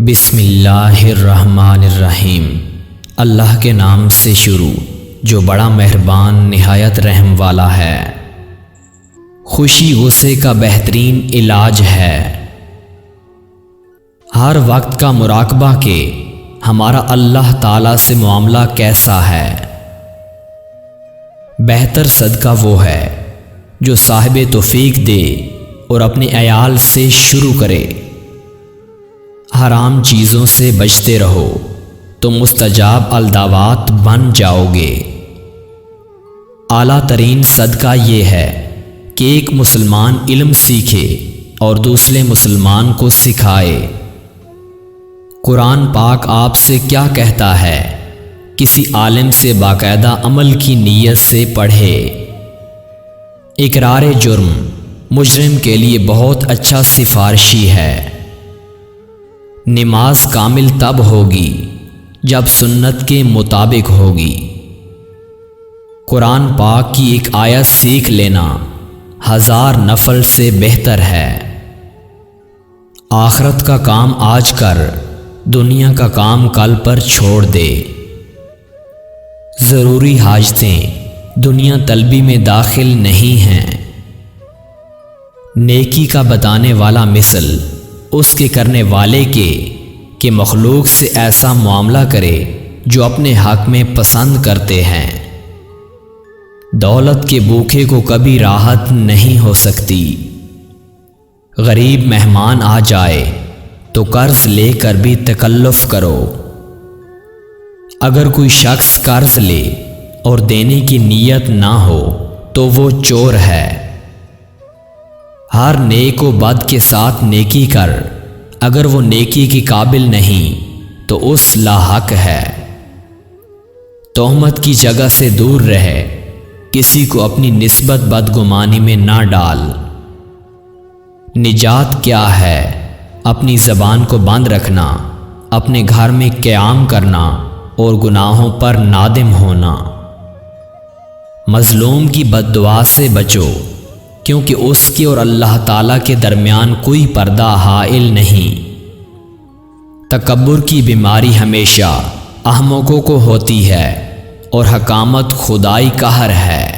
बिस्मिल्लाहिर्रहमानिर्रहीम। अल्लाह के नाम से शुरू जो बड़ा मेहरबान निहायत रहम वाला है। खुशी गुस्से का बेहतरीन इलाज है। हर वक्त का मुराकबा के हमारा अल्लाह ताला से मामला कैसा है। बेहतर सदका वो है जो साहिब तौफीक दे और अपने अयाल से शुरू करे। हराम चीज़ों से बचते रहो तो मुस्तजाब अलदावात बन जाओगे। आला तरीन सदका ये है कि एक मुसलमान इल्म सीखे और दूसरे मुसलमान को सिखाए। कुरान पाक आपसे क्या कहता है? किसी आलिम से बाकायदा अमल की नीयत से पढ़े। इकरार जुर्म मुजरिम के लिए बहुत अच्छा सिफारिशी है। नमाज कामिल तब होगी जब सुन्नत के मुताबिक होगी। कुरान पाक की एक आयत सीख लेना 1000 नफल से बेहतर है। आखिरत का काम आज कर, दुनिया का काम कल पर छोड़ दे। ज़रूरी हाजतें दुनिया तलबी में दाखिल नहीं हैं। नेकी का बताने वाला मिसल उसके करने वाले के मखलूक से ऐसा मामला करे जो अपने हक में पसंद करते हैं। दौलत के भूखे को कभी राहत नहीं हो सकती। गरीब मेहमान आ जाए तो कर्ज लेकर भी तकल्लुफ़ करो। अगर कोई शख्स कर्ज ले और देने की नीयत ना हो तो वो चोर है। हर नेक व बद के साथ नेकी कर, अगर वो नेकी के काबिल नहीं तो उस लाहक है। तोहमत की जगह से दूर रहे, किसी को अपनी निस्बत बदगुमानी में ना डाल। निजात क्या है? अपनी ज़बान को बंद रखना, अपने घर में क़याम करना और गुनाहों पर नादिम होना। मज़लूम की बद्दुआ से बचो, क्योंकि उसके और अल्लाह ताला के दरमियान कोई पर्दा हाइल नहीं। तकब्बुर की बीमारी हमेशा अहमकों को होती है और हकामत खुदाई कहर है।